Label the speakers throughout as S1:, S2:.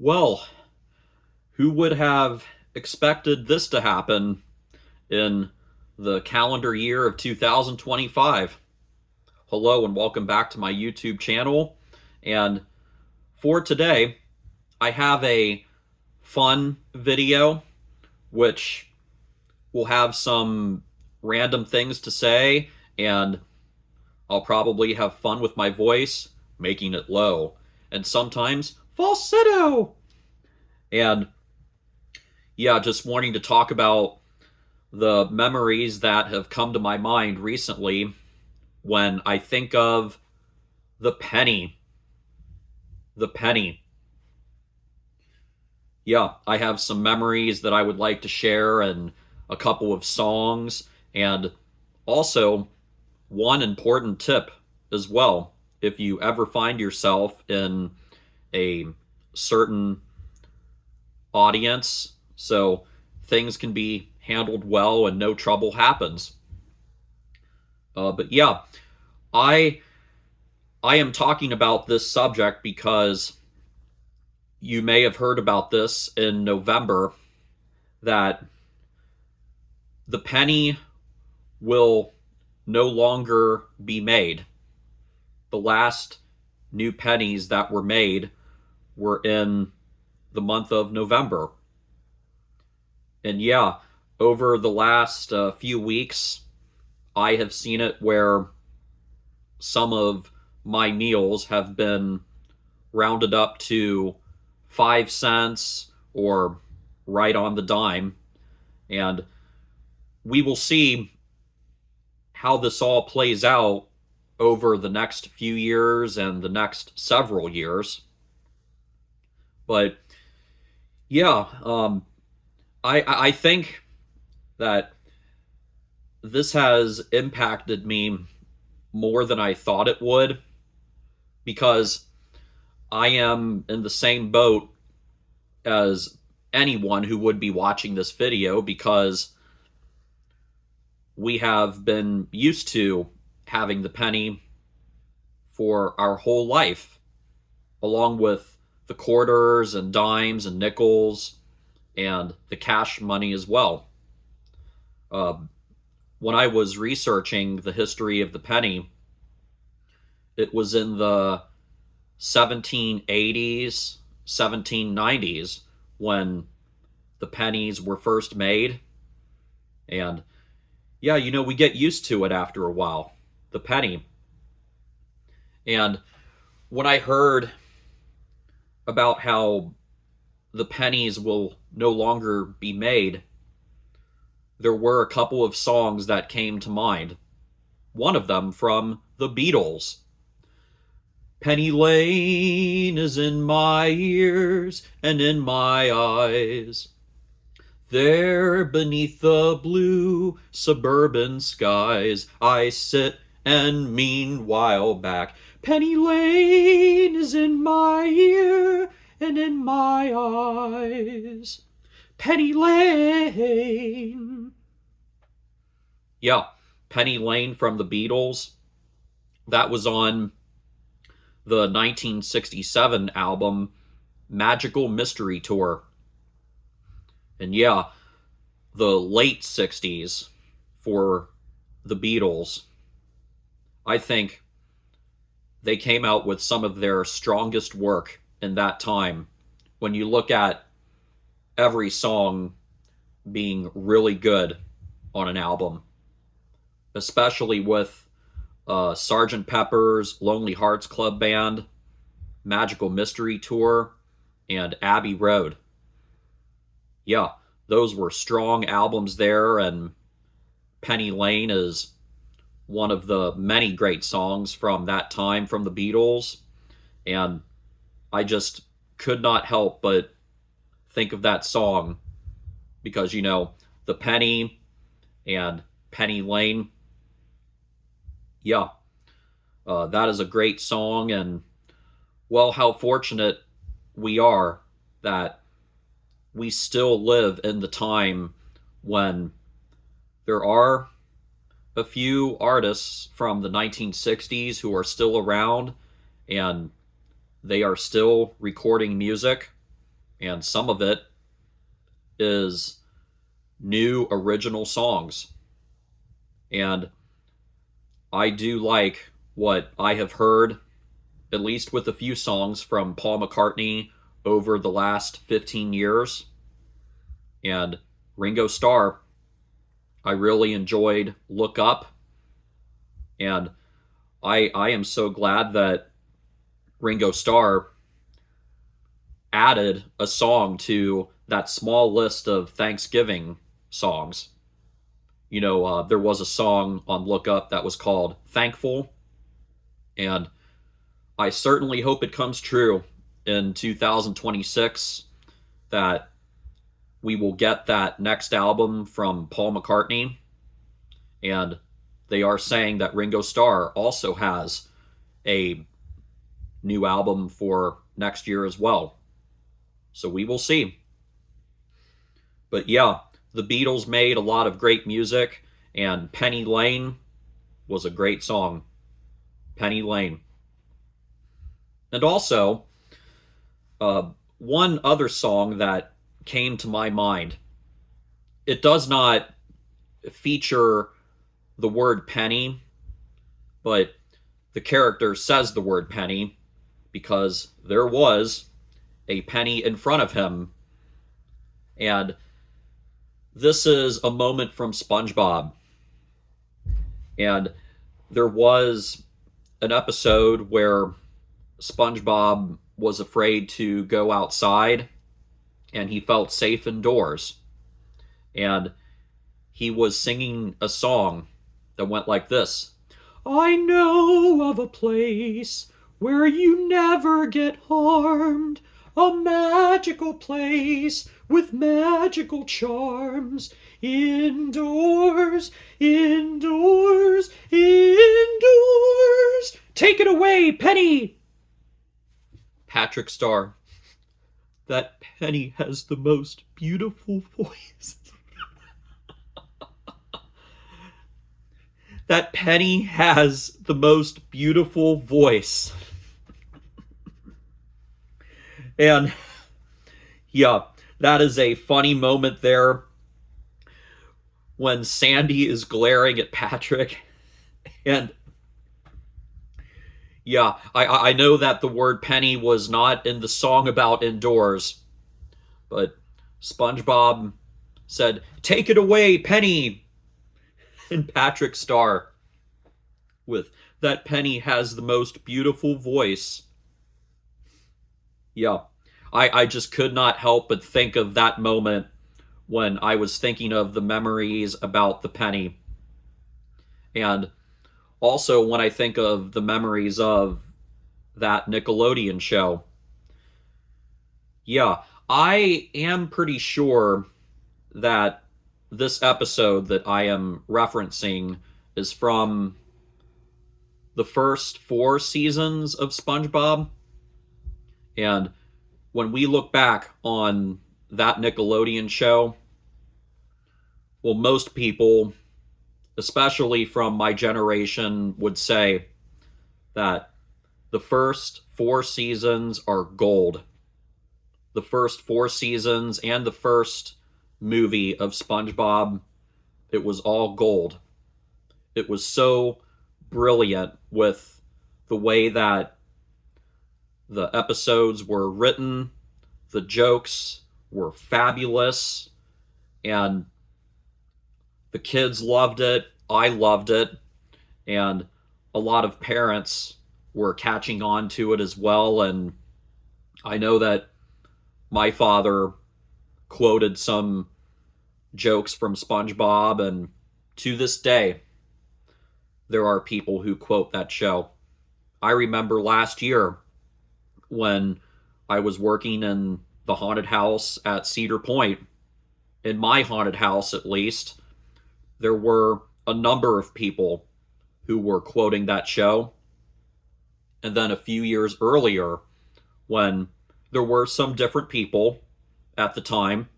S1: Well, who would have expected this to happen in the calendar year of 2025? Hello and welcome back to my YouTube channel. And for today, I have a fun video which will have some random things to say, and I'll probably have fun with my voice, making it low, and sometimes falsetto. And yeah, just wanting to talk about the memories that have come to my mind recently when I think of the penny. The penny. Yeah, I have some memories that I would like to share and a couple of songs, and also one important tip as well. If you ever find yourself in a certain audience, so things can be handled well and no trouble happens. But yeah, I I am talking about this subject because you may have heard about this in November that the penny will no longer be made. The last new pennies that were made were in the month of November. And yeah, over the last few weeks, I have seen it where some of my meals have been rounded up to 5 cents or right on the dime. And we will see how this all plays out over the next few years and the next several years. But yeah, I think that this has impacted me more than I thought it would, because I am in the same boat as anyone who would be watching this video, because we have been used to having the penny for our whole life, along with the quarters and dimes and nickels and the cash money as well. Uh, when I was researching the history of the penny, it was in the 1780s, 1790s when the pennies were first made. And yeah, we get used to it after a while, the penny. And when I heard about how the pennies will no longer be made, there were a couple of songs that came to mind. One of them from the Beatles. Penny Lane is in my ears and in my eyes. There beneath the blue suburban skies I sit and meanwhile back. Penny Lane is in my ear and in my eyes. Penny Lane. Yeah, Penny Lane from the Beatles. That was on the 1967 album Magical Mystery Tour. And yeah, the late 60s for the Beatles, I think they came out with some of their strongest work in that time. When you look at every song being really good on an album, especially with Sgt. Pepper's Lonely Hearts Club Band, Magical Mystery Tour, and Abbey Road. Yeah, those were strong albums there, and Penny Lane is one of the many great songs from that time from the Beatles. And I just could not help but think of that song because, the penny and Penny Lane. Yeah, that is a great song, and well, how fortunate we are that we still live in the time when there are a few artists from the 1960s who are still around, and they are still recording music. and some of it is new original songs. And I do like what I have heard, at least with a few songs from Paul McCartney over the last 15 years. And Ringo Starr, I really enjoyed Look Up. And I am so glad that Ringo Starr added a song to that small list of Thanksgiving songs. There was a song on Look Up that was called Thankful, and I certainly hope it comes true in 2026 that we will get that next album from Paul McCartney, and they are saying that Ringo Starr also has a new album for next year as well. So we will see. But yeah, the Beatles made a lot of great music, and Penny Lane was a great song. Penny Lane. And also, one other song that came to my mind. It does not feature the word penny, but the character says the word penny because there was a penny in front of him. And this is a moment from SpongeBob. And there was an episode where SpongeBob was afraid to go outside and he felt safe indoors. And he was singing a song that went like this. I know of a place where you never get harmed, a magical place with magical charms. Indoors, indoors, indoors. Take it away, Penny! Patrick Star. That Penny has the most beautiful voice. That Penny has the most beautiful voice. And yeah, that is a funny moment there when Sandy is glaring at Patrick. And yeah, I know that the word penny was not in the song about indoors, but SpongeBob said, take it away, Penny! And Patrick Star with that Penny has the most beautiful voice. Yeah, I just could not help but think of that moment when I was thinking of the memories about the penny. And also when I think of the memories of that Nickelodeon show. Yeah, I am pretty sure that this episode that I am referencing is from the first 4 seasons of SpongeBob. And when we look back on that Nickelodeon show, well, most people, especially from my generation, would say that the first 4 seasons are gold. The first 4 seasons and the first movie of SpongeBob, it was all gold. It was so brilliant with the way that the episodes were written, the jokes were fabulous, and the kids loved it, I loved it, and a lot of parents were catching on to it as well. And I know that my father quoted some jokes from SpongeBob, and to this day, there are people who quote that show. I remember last year when I was working in the haunted house at Cedar Point. In my haunted house, at least, there were a number of people who were quoting that show. And then a few years earlier, when there were some different people at the time,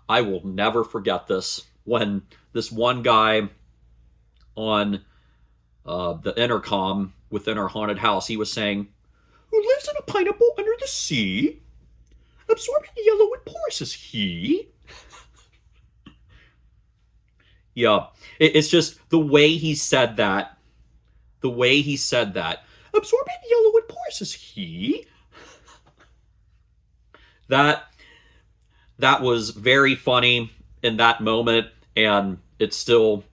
S1: I will never forget this, when this one guy on the intercom within our haunted house, he was saying, who lives in a pineapple under the sea? absorbing the yellow and porous is he. Yeah, it's just the way he said that. The way he said that. Absorbing the yellow and porous is he. That that was very funny in that moment, and it still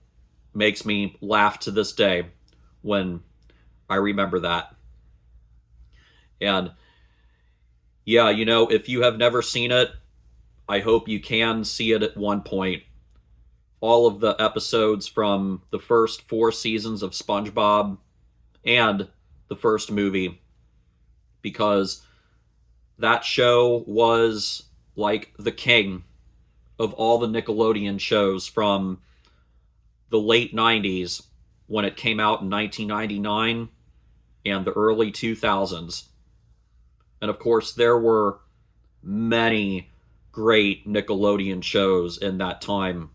S1: makes me laugh to this day when I remember that. And yeah, if you have never seen it, I hope you can see it at one point. All of the episodes from the first 4 seasons of SpongeBob and the first movie, because that show was like the king of all the Nickelodeon shows from the late 90s when it came out in 1999 and the early 2000s. And of course, there were many great Nickelodeon shows in that time,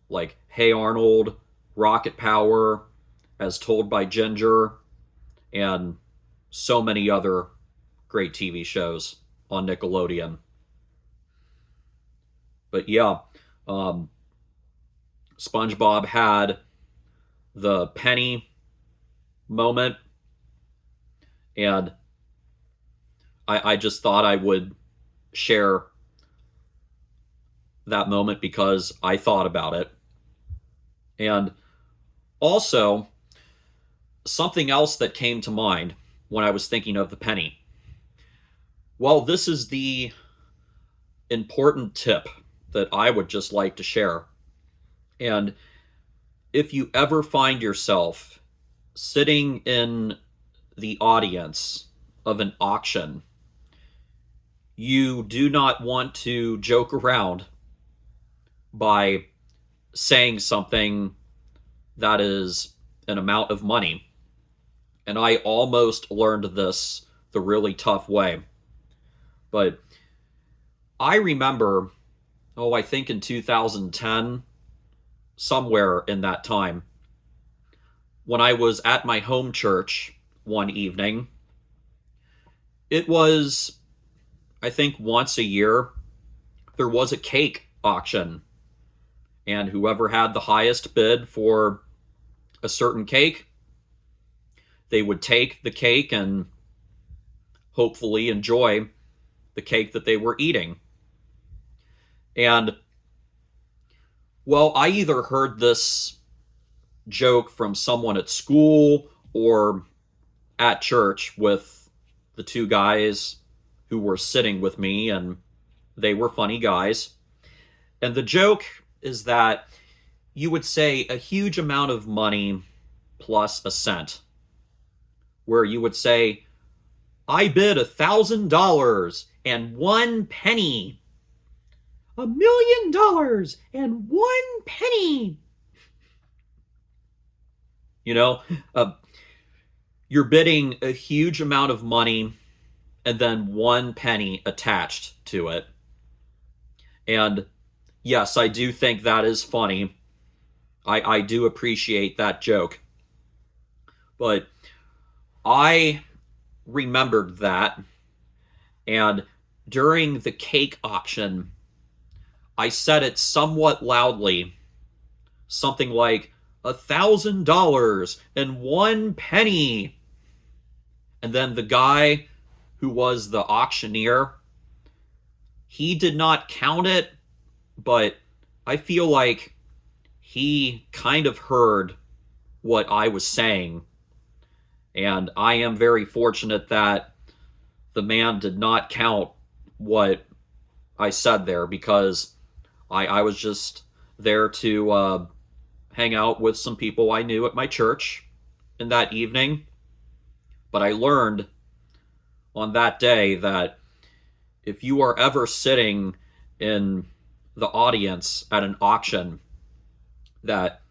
S1: like Hey Arnold, Rocket Power, As Told by Ginger, and so many other great TV shows on Nickelodeon. But yeah, SpongeBob had the penny moment, and I just thought I would share that moment because I thought about it. And also, something else that came to mind when I was thinking of the penny. Well, this is the important tip that I would just like to share. And if you ever find yourself sitting in the audience of an auction, you do not want to joke around by saying something that is an amount of money. And I almost learned this the really tough way. But I remember, I think in 2010, somewhere in that time, when I was at my home church one evening. It was, I think, once a year, there was a cake auction. And whoever had the highest bid for a certain cake, they would take the cake and hopefully enjoy the cake that they were eating. And, well, I either heard this joke from someone at school or at church with the two guys who were sitting with me, and they were funny guys. And the joke is that you would say a huge amount of money plus a cent, where you would say, I bid $1,000 and 1 penny. $1,000,000 and 1 penny. You're bidding a huge amount of money and then 1 penny attached to it. And yes, I do think that is funny. I do appreciate that joke. But I remembered that, and during the cake auction, I said it somewhat loudly, something like $1,000 and 1 penny. And then the guy who was the auctioneer, he did not count it, but I feel like he kind of heard what I was saying. And I am very fortunate that the man did not count what I said there, because I was just there to hang out with some people I knew at my church in that evening. But I learned on that day that if you are ever sitting in the audience at an auction, that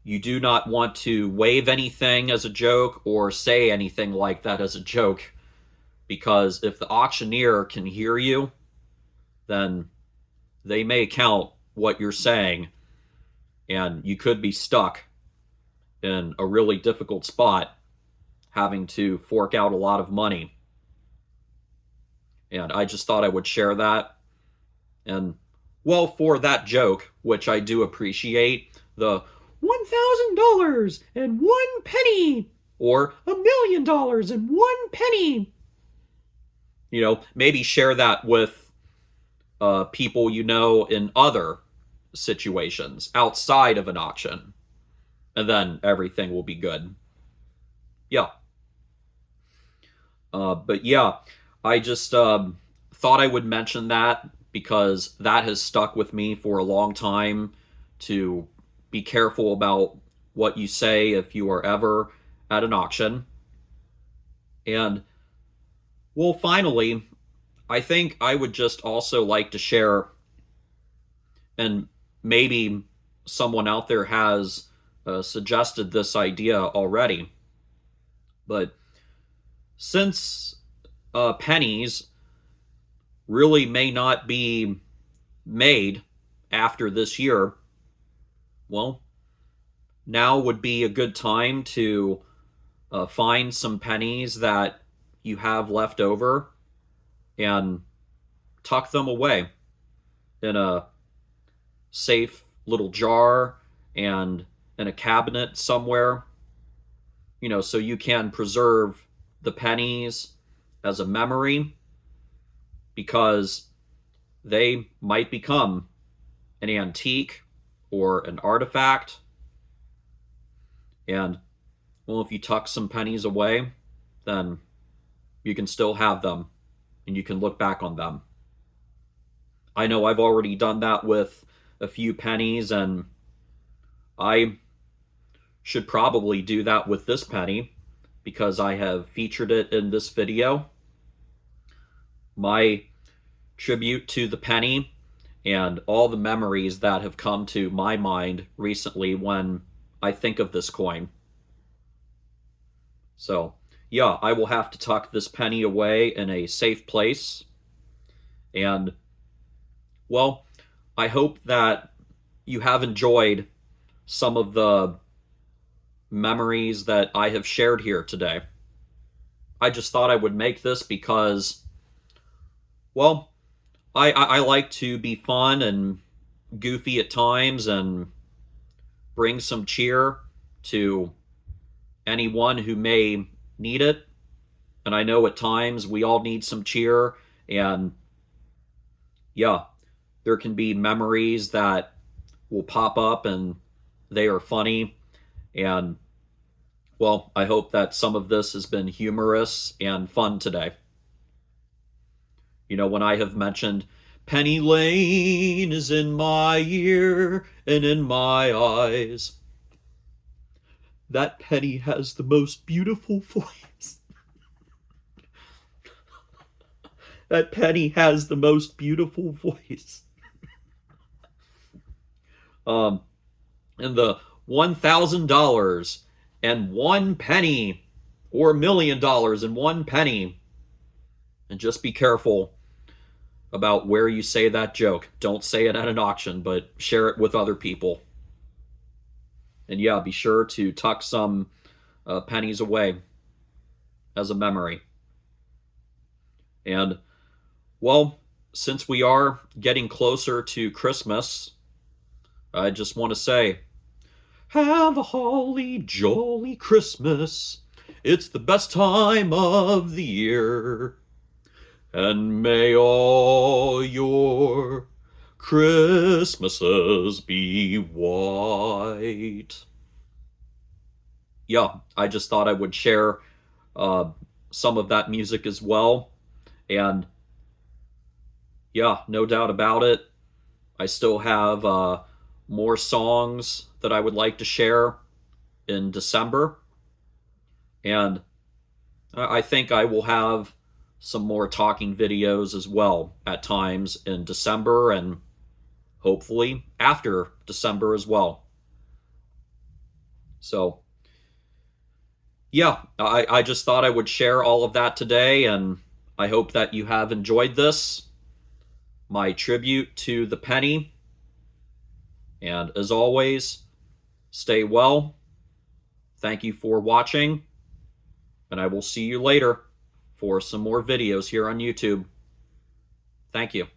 S1: you do not want to wave anything as a joke or say anything like that as a joke, because if the auctioneer can hear you, then they may count what you're saying, and you could be stuck in a really difficult spot having to fork out a lot of money. And I just thought I would share that. And, well, for that joke, which I do appreciate, the $1,000 and 1 penny, or $1,000,000 and 1 penny. Maybe share that with people in other situations outside of an auction, and then everything will be good. Yeah. But yeah, I just thought I would mention that because that has stuck with me for a long time, to be careful about what you say if you are ever at an auction. And, well, finally, I think I would just also like to share, and maybe someone out there has suggested this idea already, but since pennies really may not be made after this year, well, now would be a good time to find some pennies that you have left over and tuck them away in a safe little jar and in a cabinet somewhere, so you can preserve the pennies as a memory, because they might become an antique or an artifact. And, well, if you tuck some pennies away, then you can still have them and you can look back on them. I know I've already done that with a few pennies, and I should probably do that with this penny because I have featured it in this video. My tribute to the penny and all the memories that have come to my mind recently when I think of this coin. So, yeah, I will have to tuck this penny away in a safe place. And, well, I hope that you have enjoyed some of the memories that I have shared here today. I just thought I would make this because, well, I like to be fun and goofy at times and bring some cheer to anyone who may need it. And I know at times we all need some cheer, and yeah, there can be memories that will pop up and they are funny. And, well, I hope that some of this has been humorous and fun today. When I have mentioned Penny Lane is in my ear and in my eyes, that penny has the most beautiful voice. That penny has the most beautiful voice. And the $1,000 and 1 penny, or $1,000,000 and 1 penny. And just be careful about where you say that joke. Don't say it at an auction, but share it with other people. And yeah, be sure to tuck some pennies away as a memory. And, well, since we are getting closer to Christmas, I just want to say, have a holly jolly Christmas. It's the best time of the year. And may all your Christmases be white. Yeah, I just thought I would share some of that music as well. And yeah, no doubt about it, I still have more songs that I would like to share in December. And I think I will have some more talking videos as well at times in December, and hopefully after December as well. So, yeah, I just thought I would share all of that today, and I hope that you have enjoyed this, my tribute to the penny. And as always, stay well. Thank you for watching, and I will see you later for some more videos here on YouTube. Thank you.